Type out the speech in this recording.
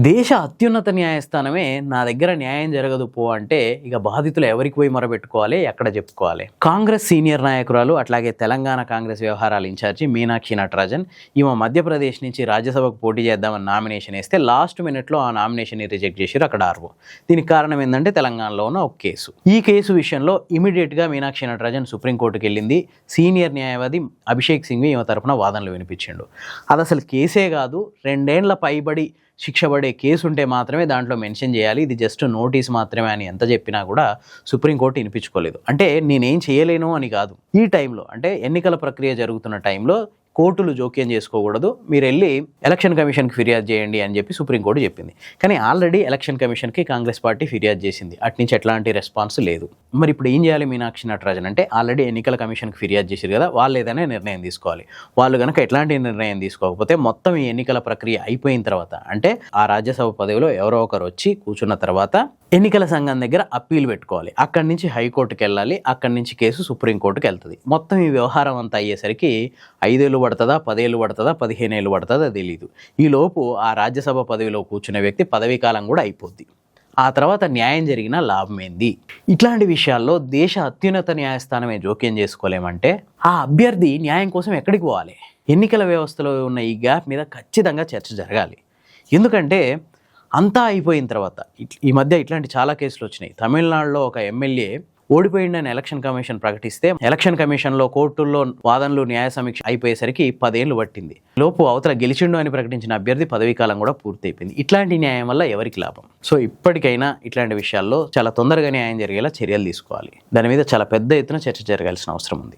దేశ అత్యున్నత న్యాయస్థానమే నా దగ్గర న్యాయం జరగదు పో అంటే ఇక బాధితులు ఎవరికి పోయి మొరబెట్టుకోవాలి, ఎక్కడ చెప్పుకోవాలి? కాంగ్రెస్ సీనియర్ నాయకురాలు అట్లాగే తెలంగాణ కాంగ్రెస్ వ్యవహారాల ఇన్ఛార్జి మీనాక్షి నటరాజన్ ఈమె మధ్యప్రదేశ్ నుంచి రాజ్యసభకు పోటీ చేద్దామని నామినేషన్ వేస్తే లాస్ట్ మినిట్లో ఆ నామినేషన్ని రిజెక్ట్ చేశారు అక్కడ ఆర్వో. దీనికి కారణం ఏంటంటే తెలంగాణలో ఉన్న ఒక కేసు. ఈ కేసు విషయంలో ఇమీడియట్గా మీనాక్షి నటరాజన్ సుప్రీంకోర్టుకి వెళ్ళింది. సీనియర్ న్యాయవాది అభిషేక్ సింఘ్వి ఈమె తరఫున వాదనలు వినిపించిండు. అది అసలు కేసే కాదు, 2 ఏళ్ల పైబడి శిక్ష పడే కేసు ఉంటే మాత్రమే దాంట్లో మెన్షన్ చేయాలి, ఇది జస్ట్ నోటీస్ మాత్రమే అని ఎంత చెప్పినా కూడా సుప్రీంకోర్టు వినిపించుకోలేదు. అంటే నేనేం చేయలేను అని కాదు, ఈ టైంలో అంటే ఎన్నికల ప్రక్రియ జరుగుతున్న టైంలో కోర్టులు జోక్యం చేసుకోకూడదు, మీరు వెళ్ళి ఎలక్షన్ కమిషన్కి ఫిర్యాదు చేయండి అని చెప్పి సుప్రీంకోర్టు చెప్పింది. కానీ ఆల్రెడీ ఎలక్షన్ కమిషన్కి కాంగ్రెస్ పార్టీ ఫిర్యాదు చేసింది, అట్నుంచి ఎట్లాంటి రెస్పాన్స్ లేదు. మరి ఇప్పుడు ఏం చేయాలి మీనాక్షి నటరాజన్ అంటే, ఆల్రెడీ ఎన్నికల కమిషన్కి ఫిర్యాదు చేశారు కదా, వాళ్ళు ఏదైనా నిర్ణయం తీసుకోవాలి. వాళ్ళు కనుక ఎట్లాంటి నిర్ణయం తీసుకోకపోతే మొత్తం ఈ ఎన్నికల ప్రక్రియ అయిపోయిన తర్వాత, అంటే ఆ రాజ్యసభ పదవిలో ఎవరో ఒకరు వచ్చి కూర్చున్న తర్వాత ఎన్నికల సంఘం దగ్గర అప్పీల్ పెట్టుకోవాలి, అక్కడి నుంచి హైకోర్టుకి వెళ్ళాలి, అక్కడి నుంచి కేసు సుప్రీంకోర్టుకి వెళ్తుంది. మొత్తం ఈ వ్యవహారం అంతా అయ్యేసరికి 5 ఏళ్ళు పడుతుందా, 10 ఏళ్ళు పడుతుందా, 15 ఏళ్ళు పడుతుందా తెలియదు. ఈలోపు ఆ రాజ్యసభ పదవిలో కూర్చునే వ్యక్తి పదవీ కాలం కూడా అయిపోద్ది. ఆ తర్వాత న్యాయం జరిగిన లాభమేంది? ఇట్లాంటి విషయాల్లో దేశ అత్యున్నత న్యాయస్థానమే జోక్యం చేసుకోలేమంటే ఆ అభ్యర్థి న్యాయం కోసం ఎక్కడికి పోవాలి? ఎన్నికల వ్యవస్థలో ఉన్న ఈ గ్యాప్ మీద ఖచ్చితంగా చర్చ జరగాలి. ఎందుకంటే అంతా అయిపోయిన తర్వాత ఈ మధ్య ఇట్లాంటి చాలా కేసులు వచ్చినాయి. తమిళనాడులో ఒక ఎమ్మెల్యే ఓడిపోయిందని ఎలక్షన్ కమిషన్ ప్రకటిస్తే ఎలక్షన్ కమిషన్లో కోర్టుల్లో వాదనలు న్యాయ సమీక్ష అయిపోయేసరికి 10 ఏళ్ళు పట్టింది. లోపు అవతల గెలిచిండు అని ప్రకటించిన అభ్యర్థి పదవీకాలం కూడా పూర్తయిపోయింది. ఇట్లాంటి న్యాయం వల్ల ఎవరికి లాభం? సో ఇప్పటికైనా ఇట్లాంటి విషయాల్లో చాలా తొందరగా న్యాయం జరిగేలా చర్యలు తీసుకోవాలి. దాని మీద చాలా పెద్ద ఎత్తున చర్చ జరగాల్సిన అవసరం ఉంది.